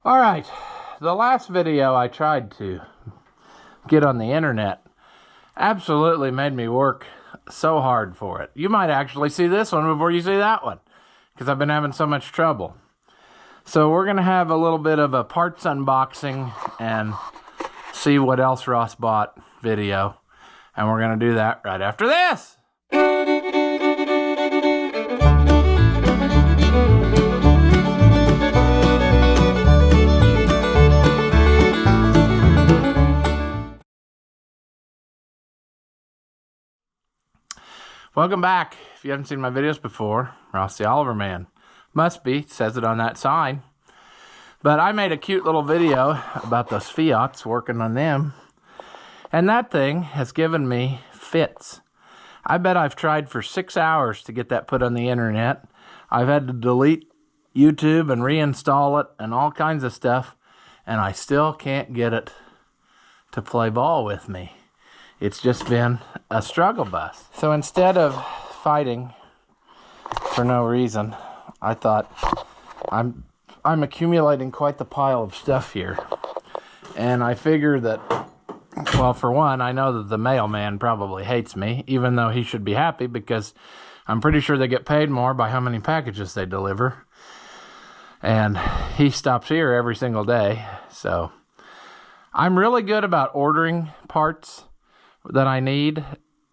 All right, the last video I tried to get on the internet absolutely made me work so hard for it. You might actually see this one before you see that one, because I've been having so much trouble. So we're gonna have a little bit of a parts unboxing and see what else Ross bought video, and we're gonna do that right after this. Welcome back. If you haven't seen my videos before, Ross the Oliver Man. Must be, says it on that sign. But I made a cute little video about those Fiats, working on them. And that thing has given me fits. I bet I've tried for 6 hours to get that put on the internet. I've had to delete YouTube and reinstall it and all kinds of stuff. And I still can't get it to play ball with me. It's just been a struggle bus. So instead of fighting for no reason, I thought I'm accumulating quite the pile of stuff here. And I figure that, well, for one, I know that the mailman probably hates me, even though he should be happy because I'm pretty sure they get paid more by how many packages they deliver. And he stops here every single day. So I'm really good about ordering parts that I need,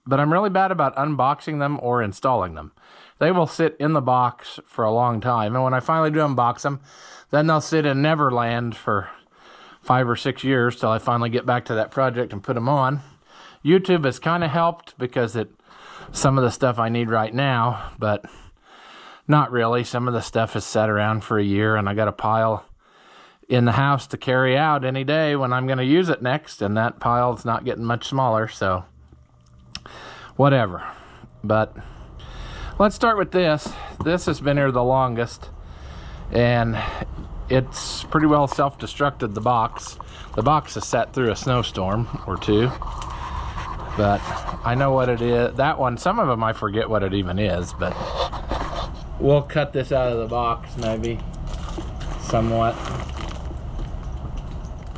but I'm really bad about unboxing them or installing them. They will sit in the box for a long time, and when I finally do unbox them, then they'll sit in Neverland for 5 or 6 years till I finally get back to that project and put them on. YouTube has kind of helped because some of the stuff I need right now, but not really. Some of the stuff has sat around for a year, and I got a pile in the house to carry out any day when I'm going to use it next, and that pile's not getting much smaller, so whatever. But let's start with this. This has been here the longest, and it's pretty well self-destructed, the box. The box has sat through a snowstorm or two, but I know what it is. That one, some of them I forget what it even is, but we'll cut this out of the box maybe somewhat.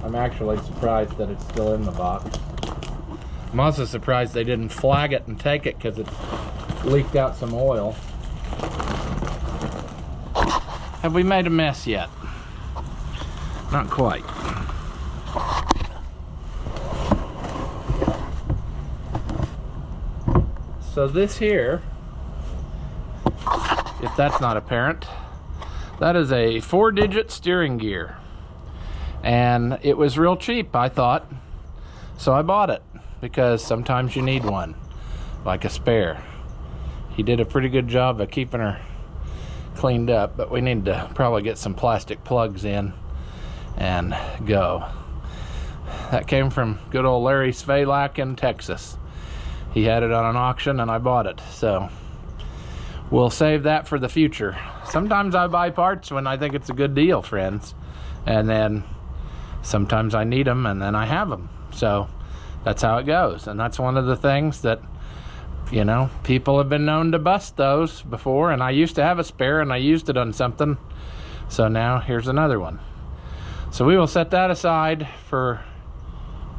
I'm actually surprised that it's still in the box. I'm also surprised they didn't flag it and take it because it's leaked out some oil. Have we made a mess yet? Not quite. So this here, if that's not apparent, that is a 4-digit steering gear. And it was real cheap, I thought. So I bought it because sometimes you need one, like a spare. He did a pretty good job of keeping her cleaned up, but we need to probably get some plastic plugs in and go. That came from good old Larry Svalak in Texas. He had it on an auction and I bought it. So we'll save that for the future. Sometimes I buy parts when I think it's a good deal, friends. And then sometimes I need them and then I have them. So that's how it goes. And that's one of the things that, you know, people have been known to bust those before. And I used to have a spare and I used it on something. So now here's another one. So we will set that aside for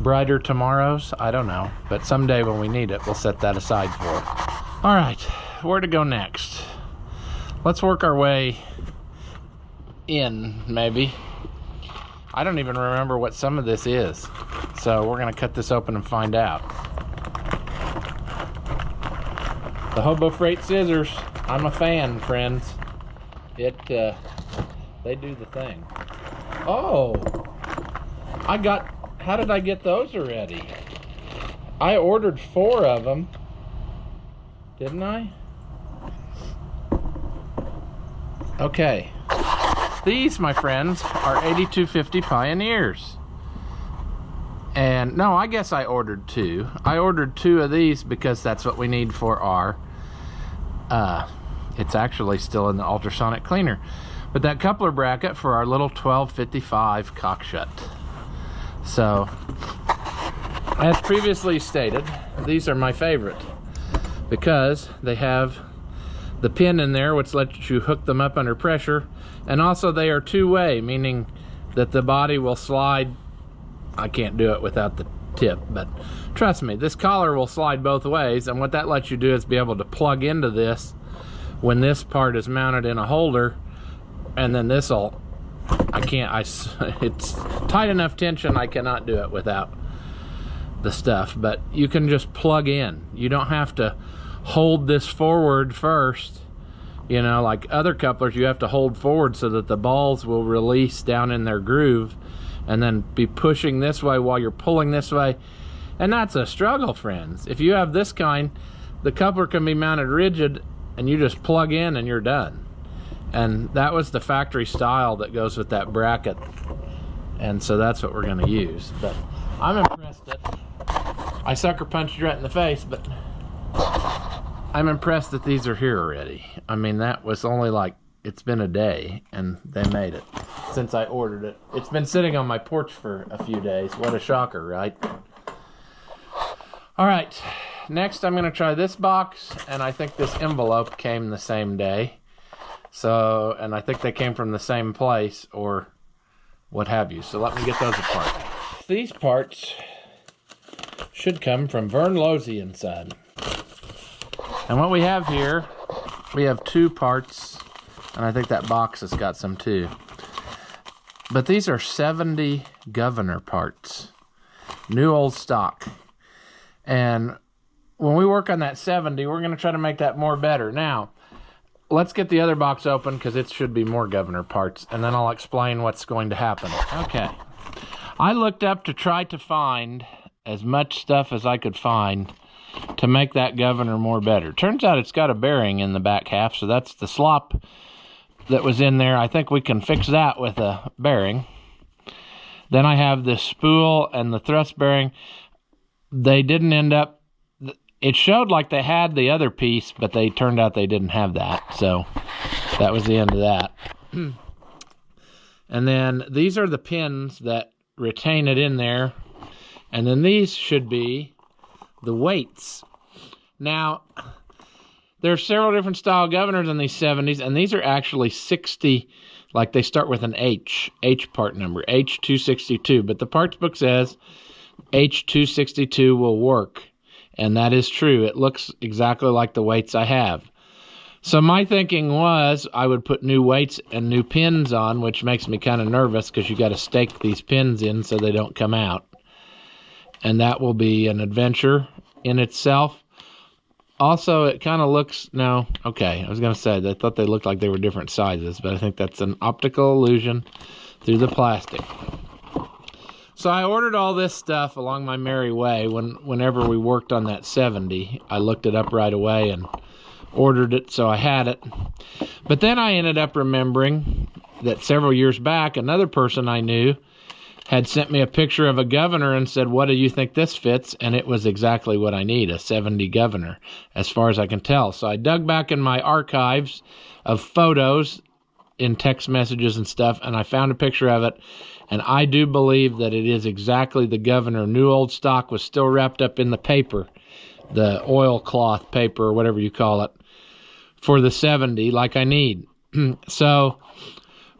brighter tomorrows. I don't know. But someday when we need it, we'll set that aside for it. All right, where to go next? Let's work our way in, maybe. I don't even remember what some of this is. So we're gonna cut this open and find out. The Hobo Freight scissors, I'm a fan, friends. They do the thing. Oh, how did I get those already? I ordered 4 of them, didn't I? Okay. These, my friends, are 8250 Pioneers. And no, I guess I ordered 2. I ordered 2 of these because that's what we need for our, it's actually still in the ultrasonic cleaner. But that coupler bracket for our little 1255 cockshut. So, as previously stated, these are my favorite because they have the pin in there which lets you hook them up under pressure, and also they are two-way, meaning that the body will slide. I can't do it without the tip, but trust me, this collar will slide both ways, and what that lets you do is be able to plug into this when this part is mounted in a holder, and then this'll, it's tight enough tension I cannot do it without the stuff, but you can just plug in. You don't have to hold this forward first, you know, like other couplers. You have to hold forward so that the balls will release down in their groove, and then be pushing this way while you're pulling this way, and that's a struggle, friends. If you have this kind, the coupler can be mounted rigid, and you just plug in and you're done. And that was the factory style that goes with that bracket, and so that's what we're going to use. But I'm impressed that I sucker punched you right in the face, but I'm impressed that these are here already. I mean, that was only like, it's been a day and they made it since I ordered it. It's been sitting on my porch for a few days. What a shocker, right? All right, next I'm going to try this box, and I think this envelope came the same day. So, and I think they came from the same place or what have you. So let me get those apart. These parts should come from Vern Losey inside. And what we have here, we have 2 parts, and I think that box has got some too. But these are 70 governor parts, new old stock. And when we work on that 70, we're going to try to make that more better. Now, let's get the other box open, because it should be more governor parts, and then I'll explain what's going to happen. Okay. I looked up to try to find as much stuff as I could find to make that governor more better. Turns out it's got a bearing in the back half, so that's the slop that was in there. I think we can fix that with a bearing. Then I have this spool and the thrust bearing. They didn't end up, it showed like they had the other piece, but they turned out they didn't have that, so that was the end of that. And then these are the pins that retain it in there, and then these should be the weights. Now, there are several different style governors in these 70s, and these are actually 60, like they start with an H part number, H262, but the parts book says H262 will work. And that is true. It looks exactly like the weights I have. So my thinking was I would put new weights and new pins on, which makes me kind of nervous because you got to stake these pins in so they don't come out. And that will be an adventure in itself. Also, it kind of looks, no, okay, I was going to say, I thought they looked like they were different sizes, but I think that's an optical illusion through the plastic. So I ordered all this stuff along my merry way. Whenever we worked on that 70, I looked it up right away and ordered it, so I had it. But then I ended up remembering that several years back, another person I knew had sent me a picture of a governor and said, "What do you think this fits?" And it was exactly what I need, a 70 governor, as far as I can tell. So I dug back in my archives of photos in text messages and stuff, and I found a picture of it. And I do believe that it is exactly the governor. New old stock was still wrapped up in the paper, the oilcloth paper or whatever you call it, for the 70 like I need. So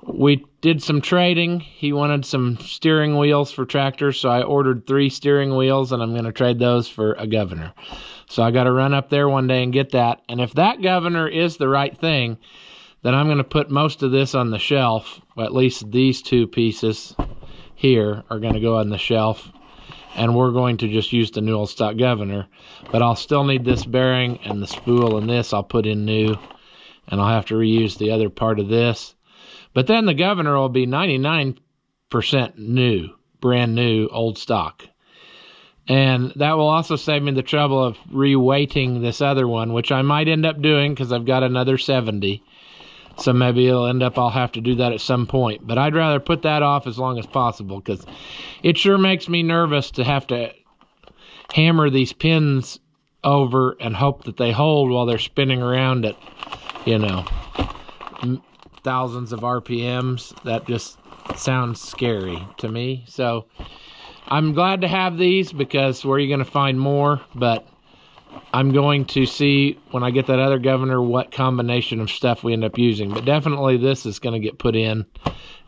we did some trading. He wanted some steering wheels for tractors, so I ordered 3 steering wheels, and I'm going to trade those for a governor. So I got to run up there one day and get that. And if that governor is the right thing, then I'm going to put most of this on the shelf. Well, at least these 2 pieces here are going to go on the shelf, and we're going to just use the new old stock governor. But I'll still need this bearing and the spool, and this I'll put in new, and I'll have to reuse the other part of this. But then the governor will be 99% new, brand new, old stock. And that will also save me the trouble of re-weighting this other one, which I might end up doing because I've got another 70. So maybe it'll end up I'll have to do that at some point. But I'd rather put that off as long as possible, because it sure makes me nervous to have to hammer these pins over and hope that they hold while they're spinning around at, you know, thousands of RPMs. That just sounds scary to me. So I'm glad to have these, because where are you going to find more? But I'm going to see when I get that other governor what combination of stuff we end up using. But definitely this is going to get put in,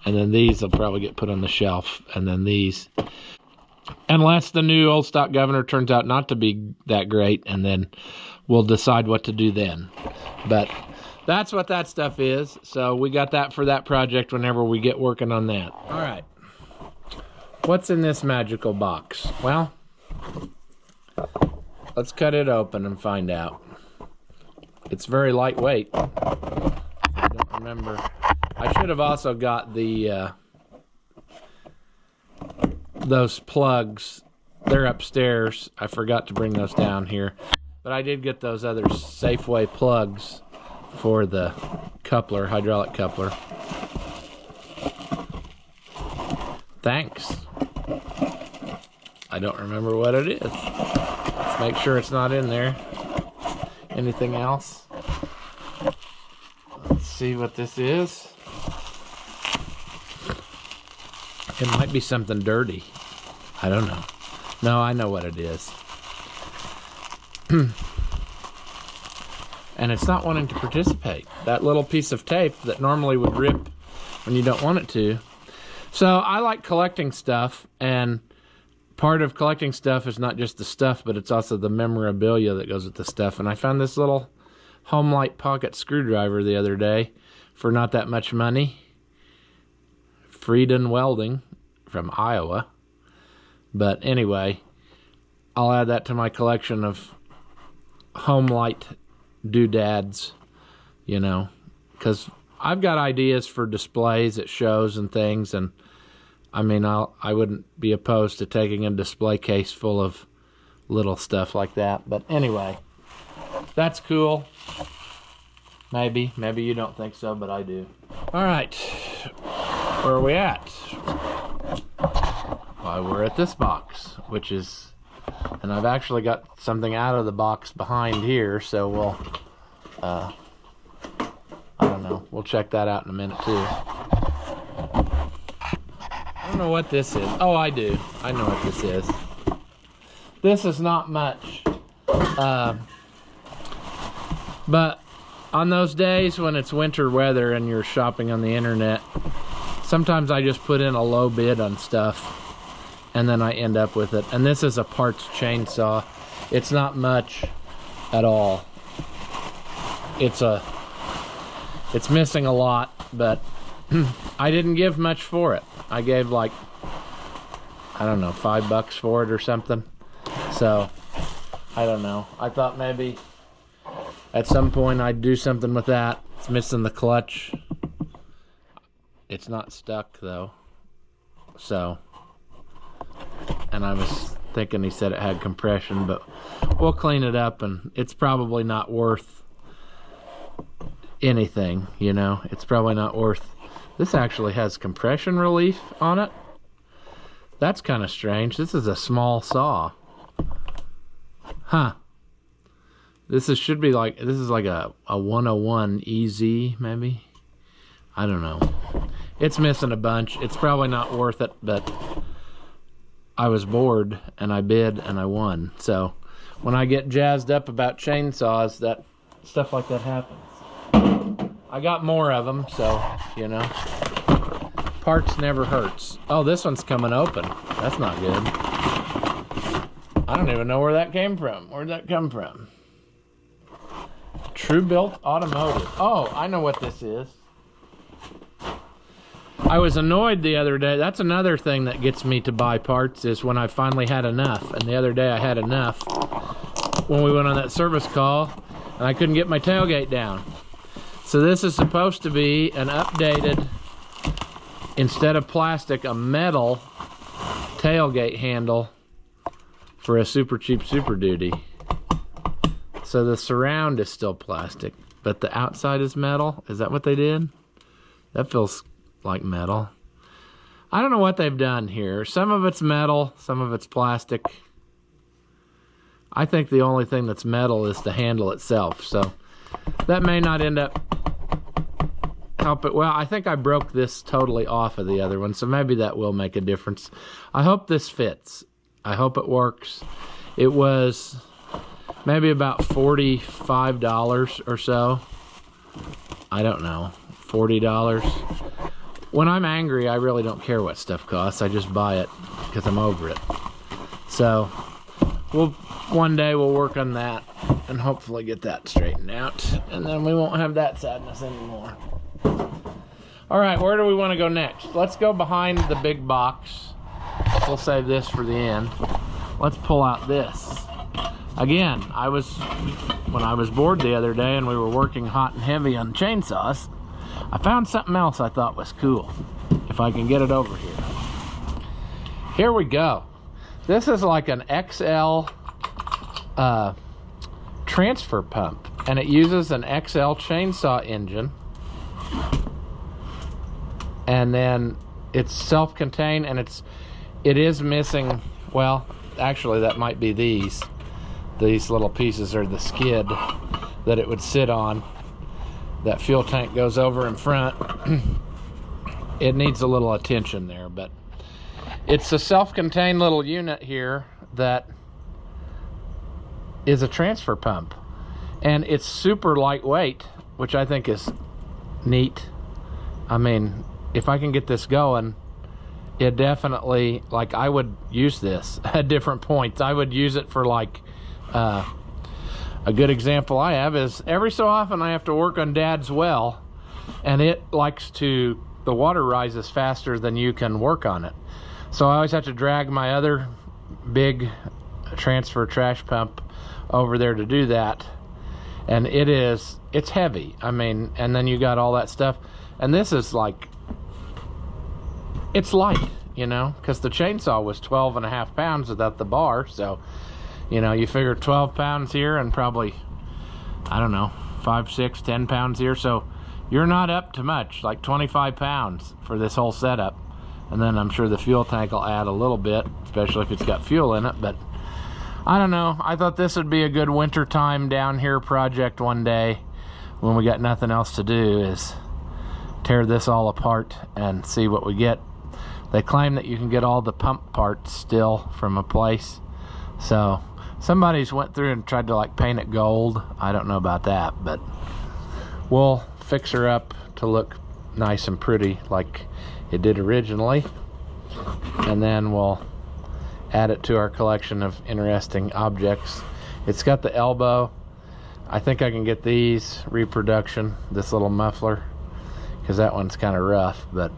and then these will probably get put on the shelf, and then these. Unless the new old stock governor turns out not to be that great, and then we'll decide what to do then. But that's what that stuff is. So we got that for that project whenever we get working on that. All right. What's in this magical box? Well, let's cut it open and find out. It's very lightweight. I don't remember. I should have also got the those plugs. They're upstairs. I forgot to bring those down here. But I did get those other Safeway plugs for the coupler, hydraulic coupler. Thanks. I don't remember what it is. Let's make sure it's not in there. Anything else? Let's see what this is. It might be something dirty. I don't know. No, I know what it is. And it's not wanting to participate. That little piece of tape that normally would rip when you don't want it to. So I like collecting stuff, and part of collecting stuff is not just the stuff, but it's also the memorabilia that goes with the stuff. And I found this little home light pocket screwdriver the other day for not that much money. Frieden Welding from Iowa. But anyway, I'll add that to my collection of home light doodads, you know, because I've got ideas for displays at shows and things, and I mean, I wouldn't be opposed to taking a display case full of little stuff like that. But anyway, that's cool. Maybe you don't think so, but I do. All right, where are we at? Well, we're at this box, which is, and I've actually got something out of the box behind here, so we'll, I don't know, we'll check that out in a minute too. I don't know what this is. Oh, I do. I know what this is. This is not much. But on those days when it's winter weather and you're shopping on the internet, sometimes I just put in a low bid on stuff and then I end up with it. And this is a parts chainsaw. It's not much at all. It's missing a lot, but I didn't give much for it. I gave like, I don't know, $5 for it or something. So, I don't know. I thought maybe at some point I'd do something with that. It's missing the clutch. It's not stuck though. So, and I was thinking he said it had compression, but we'll clean it up, and it's probably not worth anything, you know. It's probably not worth. This actually has compression relief on it. That's kind of strange. This is a small saw. Huh. This is should be like, this is like a 101 EZ maybe. I don't know. It's missing a bunch. It's probably not worth it, but I was bored and I bid and I won. So when I get jazzed up about chainsaws, that stuff like that happens. I got more of them, so, you know, parts never hurts. Oh, this one's coming open. That's not good. I don't even know where that came from. Where'd that come from? True Built Automotive. Oh, I know what this is. I was annoyed the other day. That's another thing that gets me to buy parts, is when I finally had enough. And the other day I had enough when we went on that service call and I couldn't get my tailgate down. So this is supposed to be an updated, instead of plastic, a metal tailgate handle for a super cheap Super Duty. So the surround is still plastic, but the outside is metal. Is that what they did? That feels like metal. I don't know what they've done here. Some of it's metal, some of it's plastic. I think the only thing that's metal is the handle itself, so that may not end up help it. Well, I think I broke this totally off of the other one, so maybe that will make a difference. I hope this fits. I hope it works. It was maybe about $45 or so. I don't know, $40. When I'm angry, I really don't care what stuff costs. I just buy it because I'm over it. So one day we'll work on that and hopefully get that straightened out, and then we won't have that sadness anymore. All right, where do we want to go next? Let's go behind the big box. We'll save this for the end. Let's pull out this. Again, when I was bored the other day and we were working hot and heavy on chainsaws, I found something else I thought was cool. If I can get it over here. Here we go. This is like an XL transfer pump, and it uses an XL chainsaw engine, and then it's self-contained, and it is missing, well, actually that might be these little pieces are the skid that it would sit on. That fuel tank goes over in front. It needs a little attention there, but it's a self-contained little unit here that is a transfer pump, and it's super lightweight, which I think is neat. I mean, if I can get this going, it definitely, like, I would use this at different points. I would use it for, like, a good example I have is every so often I have to work on Dad's well, and it likes the water rises faster than you can work on it. So I always have to drag my other big transfer trash pump over there to do that. And it's heavy. I mean, and then you got all that stuff. And this is like, it's light, you know, because the chainsaw was 12.5 pounds without the bar. So, you know, you figure 12 pounds here and probably, I don't know, 5, 6, 10 pounds here. So you're not up to much, like 25 pounds for this whole setup. And then I'm sure the fuel tank will add a little bit, especially if it's got fuel in it. But I don't know. I thought this would be a good winter time down here project one day when we got nothing else to do, is tear this all apart and see what we get. They claim that you can get all the pump parts still from a place. So somebody's went through and tried to like paint it gold. I don't know about that, but we'll fix her up to look nice and pretty like it did originally, and then we'll add it to our collection of interesting objects. It's got the elbow. I think I can get these reproduction, this little muffler, because that one's kind of rough, but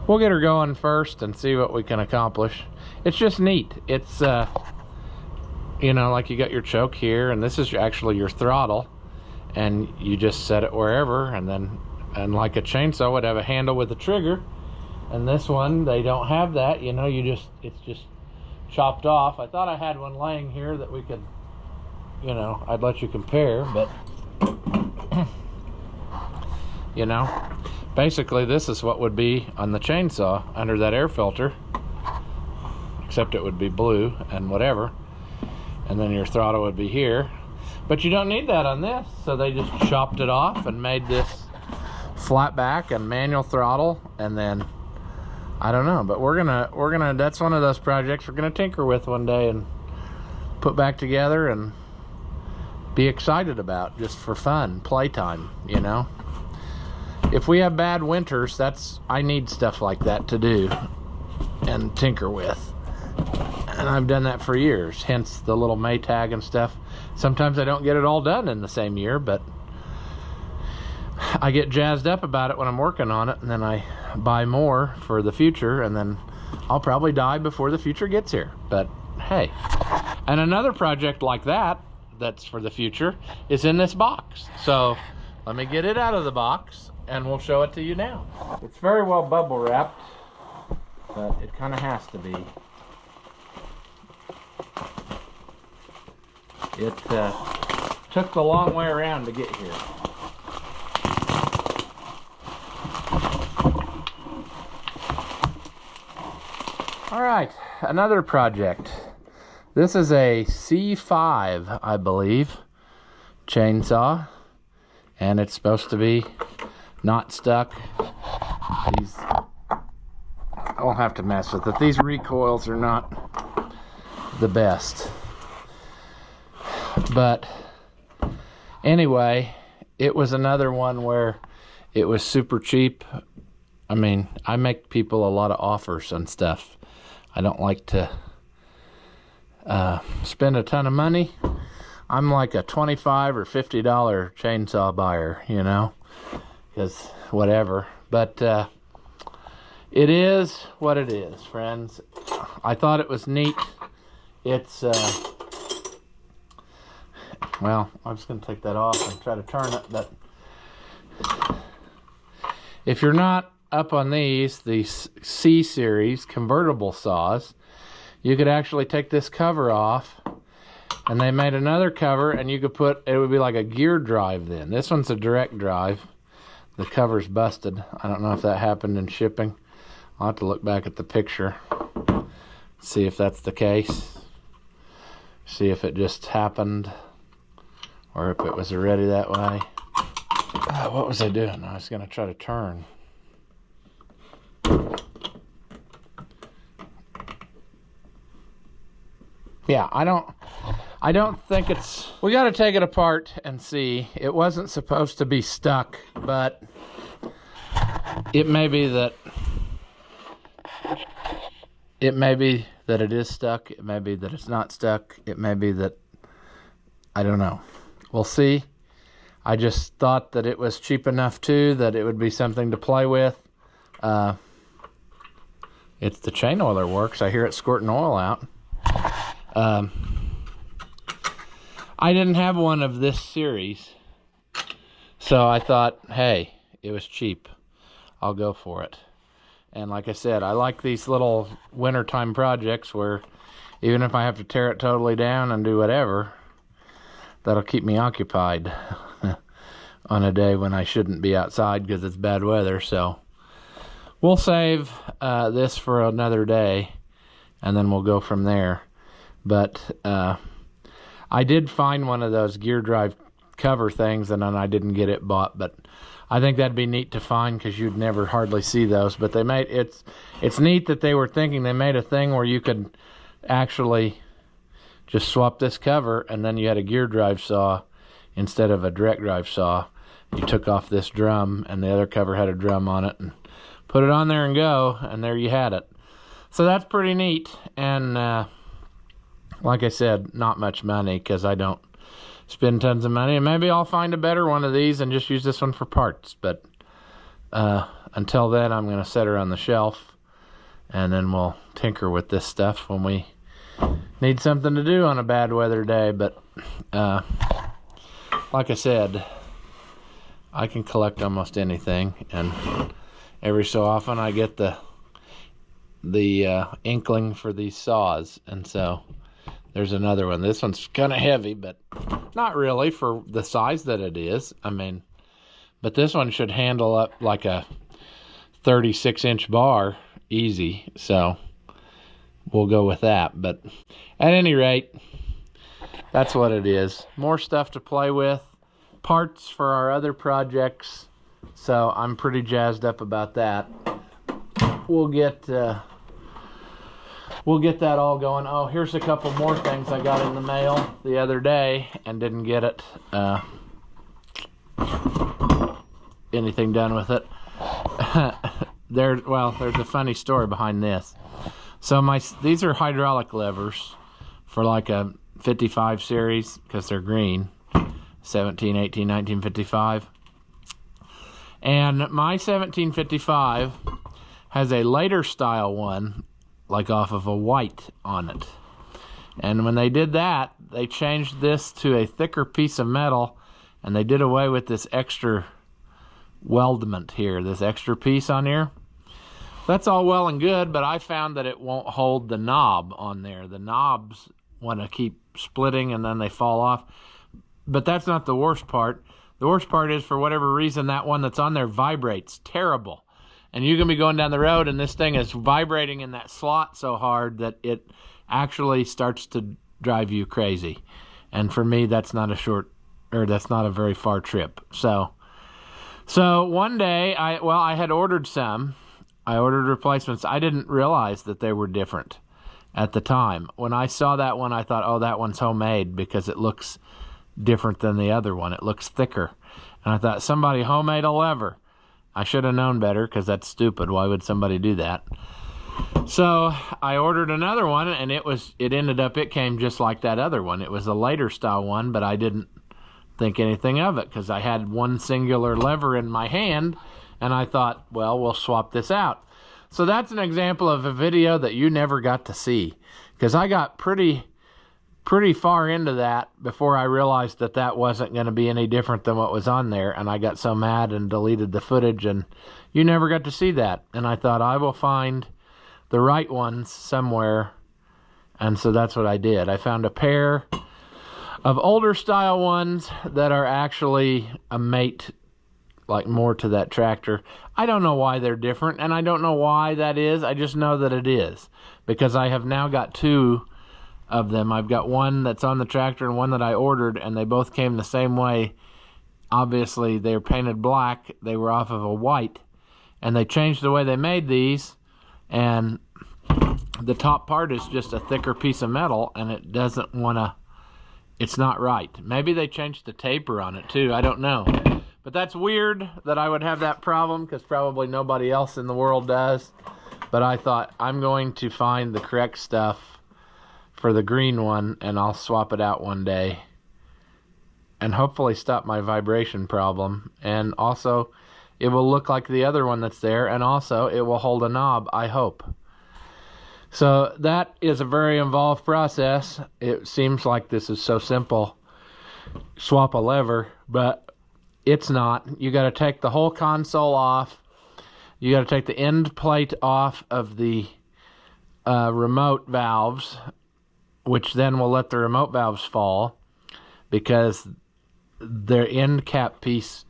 we'll get her going first and see what we can accomplish. It's just neat. It's you know, like you got your choke here, and this is actually your throttle, and you just set it wherever, and like a chainsaw would have a handle with a trigger, and this one, they don't have that, you know, it's just chopped off. I thought I had one laying here that we could, you know, I'd let you compare, but you know, basically this is what would be on the chainsaw under that air filter, except it would be blue and whatever, and then your throttle would be here. But you don't need that on this, so they just chopped it off and made this flat back and manual throttle. And then I don't know, but we're gonna that's one of those projects we're gonna tinker with one day and put back together and be excited about, just for fun, playtime, you know. If we have bad winters, I need stuff like that to do and tinker with, and I've done that for years, hence the little Maytag and stuff. Sometimes I don't get it all done in the same year, but I get jazzed up about it when I'm working on it, and then I buy more for the future, and then I'll probably die before the future gets here. But hey, and another project like that that's for the future is in this box. So let me get it out of the box and we'll show it to you now. It's very well bubble wrapped, but it kind of has to be. It took the long way around to get here. All right, another project. This is a C5, I believe, chainsaw, and it's supposed to be not stuck. I'll have to mess with it. These recoils are not the best, But anyway, it was another one where it was super cheap. I mean, I make people a lot of offers on stuff. I don't like to spend a ton of money. I'm like a $25 or $50 chainsaw buyer, you know, because whatever. But it is what it is, friends. I thought it was neat. It's well, I'm just going to take that off and try to turn it. But if you're not up on these C-series convertible saws, you could actually take this cover off, and they made another cover, and you could put, it would be like a gear drive then. This one's a direct drive. The cover's busted. I don't know if that happened in shipping. I'll have to look back at the picture, see if that's the case, see if it just happened, or if it was already that way. What was I doing? I was going to try to turn. Yeah, I don't think it's... We got to take it apart and see. It wasn't supposed to be stuck, but it may be that it is stuck. It may be that it's not stuck. It may be that... I don't know. We'll see. I just thought that it was cheap enough too that it would be something to play with. It's the chain oiler works. I hear it squirting oil out. I didn't have one of this series, so I thought, hey, it was cheap. I'll go for it. And like I said, I like these little wintertime projects where even if I have to tear it totally down and do whatever, that'll keep me occupied on a day when I shouldn't be outside because it's bad weather. So we'll save this for another day, and then we'll go from there. But I did find one of those gear drive cover things, and then I didn't get it bought. But I think that'd be neat to find because you'd never hardly see those. But they made it's neat that they were thinking they made a thing where you could actually just swap this cover, and then you had a gear drive saw instead of a direct drive saw. You took off this drum, and the other cover had a drum on it, and put it on there and go, and there you had it. So that's pretty neat. And like I said, not much money because I don't spend tons of money. And maybe I'll find a better one of these and just use this one for parts. But until then, I'm going to set her on the shelf, and then we'll tinker with this stuff when we need something to do on a bad weather day. But like I said, I can collect almost anything, and every so often I get the inkling for these saws, and so there's another one. This one's kind of heavy, but not really for the size that it is. I mean, but this one should handle up like a 36-inch bar easy, so we'll go with that. But at any rate, that's what it is. More stuff to play with, parts for our other projects, so I'm pretty jazzed up about that. We'll get that all going. Oh, here's a couple more things I got in the mail the other day and didn't get it anything done with it. There's a funny story behind this. So these are hydraulic levers for like a 55 series because they're green, 17, 18, 1955. And my 1755 has a later style one, like off of a white on it. And when they did that, they changed this to a thicker piece of metal, and they did away with this extra weldment here, this extra piece on here. That's all well and good, but I found that it won't hold the knob on there. The knobs want to keep splitting and then they fall off. But that's not the worst part. The worst part is, for whatever reason, that one that's on there vibrates terrible. And you can be going down the road and this thing is vibrating in that slot so hard that it actually starts to drive you crazy. And for me, that's not that's not a very far trip. So one day, I had ordered some. I ordered replacements. I didn't realize that they were different at the time. When I saw that one, I thought, oh, that one's homemade because it looks different than the other one. It looks thicker. And I thought, somebody homemade a lever. I should have known better, because that's stupid. Why would somebody do that? So I ordered another one, and it came just like that other one. It was a later style one, but I didn't think anything of it because I had one singular lever in my hand, and I thought, well, we'll swap this out. So that's an example of a video that you never got to see, because I got pretty far into that before I realized that that wasn't going to be any different than what was on there, and I got so mad and deleted the footage, and you never got to see that. And I thought, I will find the right ones somewhere, and so that's what I did. I found a pair of older style ones that are actually a mate, like more to that tractor. I don't know why they're different, and I don't know why that is. I just know that it is, because I have now got two of them. I've got one that's on the tractor and one that I ordered, and they both came the same way. Obviously, they were painted black. They were off of a white, and they changed the way they made these, and the top part is just a thicker piece of metal, and it doesn't want to, it's not right. Maybe they changed the taper on it too, I don't know. But that's weird that I would have that problem, because probably nobody else in the world does. But I thought, I'm going to find the correct stuff for the green one, and I'll swap it out one day and hopefully stop my vibration problem. And also, it will look like the other one that's there, and also it will hold a knob, I hope. So that is a very involved process. It seems like this is so simple, swap a lever, but it's not. You got to take the whole console off. You got to take the end plate off of the remote valves, which then will let the remote valves fall, because their end cap piece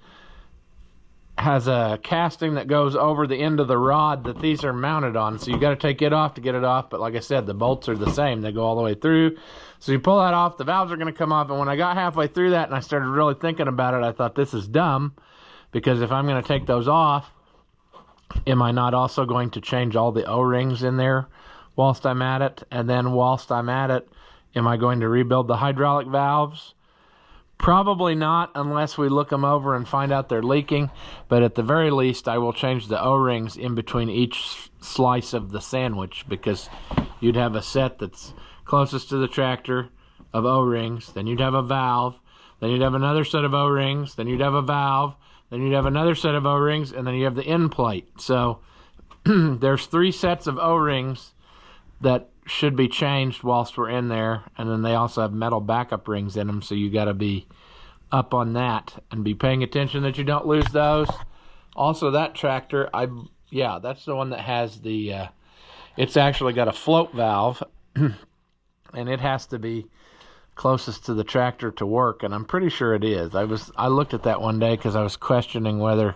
has a casting that goes over the end of the rod that these are mounted on. So you got to take it off to get it off. But like I said, the bolts are the same. They go all the way through. So you pull that off, the valves are going to come off. And when I got halfway through that and I started really thinking about it, I thought, this is dumb, because if I'm going to take those off, am I not also going to change all the O-rings in there whilst I'm at it? And then whilst I'm at it, am I going to rebuild the hydraulic valves? Probably not, unless we look them over and find out they're leaking. But at the very least, I will change the O-rings in between each slice of the sandwich, because you'd have a set that's closest to the tractor of O-rings, then you'd have a valve, then you'd have another set of O-rings, then you'd have a valve, then you'd have another set of O-rings, and then you have the end plate. So there's 3 sets of O-rings that should be changed whilst we're in there, and then they also have metal backup rings in them, so you got to be up on that and be paying attention that you don't lose those. Also, that tractor, that's the one that has the it's actually got a float valve and it has to be closest to the tractor to work, and I'm pretty sure it is. I looked at that one day because I was questioning whether,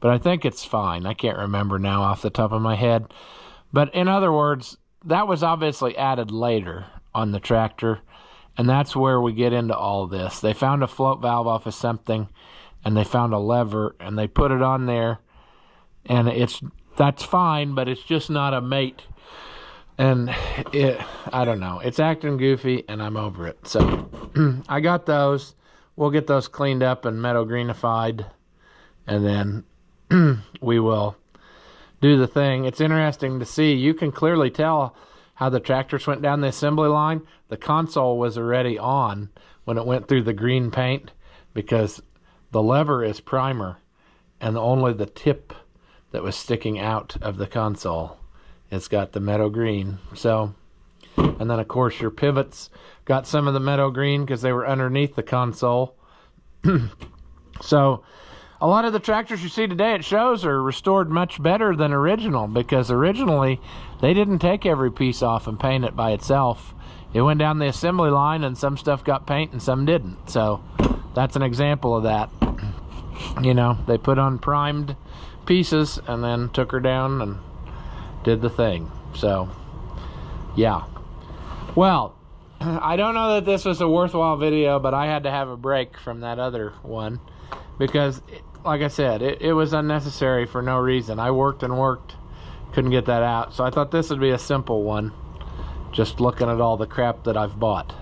but I think it's fine. I can't remember now off the top of my head. But in other words, that was obviously added later on the tractor, and that's where we get into all this. They found a float valve off of something, and they found a lever, and they put it on there, and that's fine, but it's just not a mate. And I don't know. It's acting goofy, and I'm over it. So I got those. We'll get those cleaned up and meadow greenified, and then we will do the thing. It's interesting to see. You can clearly tell how the tractors went down the assembly line. The console was already on when it went through the green paint, because the lever is primer, and only the tip that was sticking out of the console, it's got the meadow green. So, and then of course your pivots got some of the meadow green because they were underneath the console. So a lot of the tractors you see today at shows are restored much better than original, because originally they didn't take every piece off and paint it by itself. It went down the assembly line, and some stuff got paint and some didn't. So that's an example of that. You know, they put on primed pieces and then took her down and did the thing. So yeah, well, I don't know that this was a worthwhile video, but I had to have a break from that other one, because like I said, it was unnecessary for no reason. I worked and worked, couldn't get that out. So I thought this would be a simple one, just looking at all the crap that I've bought.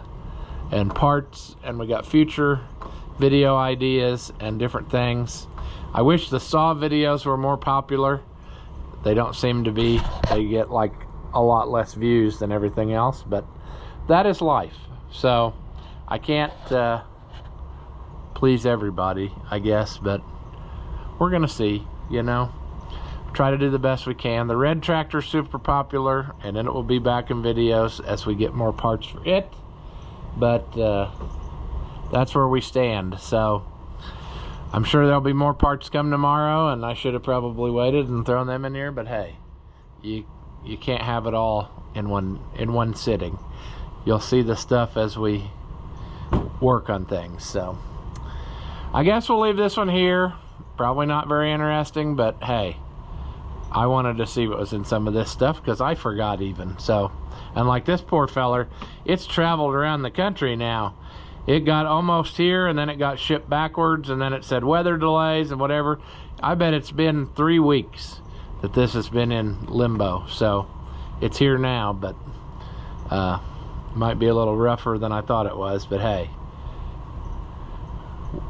and parts, and we got future video ideas and different things. I wish the saw videos were more popular. They don't seem to be. They get like a lot less views than everything else, but that is life. So I can't please everybody, I guess, but we're gonna see, you know. Try to do the best we can. The red tractor's super popular, and then it will be back in videos as we get more parts for it. But that's where we stand. So I'm sure there'll be more parts come tomorrow, and I should have probably waited and thrown them in here, but hey, you can't have it all in one sitting. You'll see the stuff as we work on things. So I guess we'll leave this one here. Probably not very interesting, but hey, I wanted to see what was in some of this stuff because I forgot even. So, and like this poor feller, it's traveled around the country now. It got almost here, and then it got shipped backwards, and then it said weather delays and whatever. I bet it's been 3 weeks that this has been in limbo. So it's here now, but might be a little rougher than I thought it was, but hey,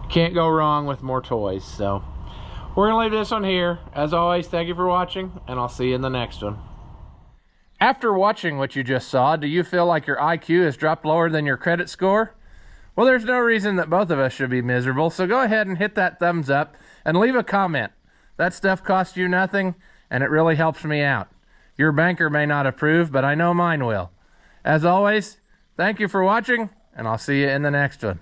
can't go wrong with more toys. So we're gonna leave this one here. As always, thank you for watching, and I'll see you in the next one. After watching what you just saw, do you feel like your IQ has dropped lower than your credit score? Well, there's no reason that both of us should be miserable, so go ahead and hit that thumbs up and leave a comment. That stuff costs you nothing, and it really helps me out. Your banker may not approve, but I know mine will. As always, thank you for watching, and I'll see you in the next one.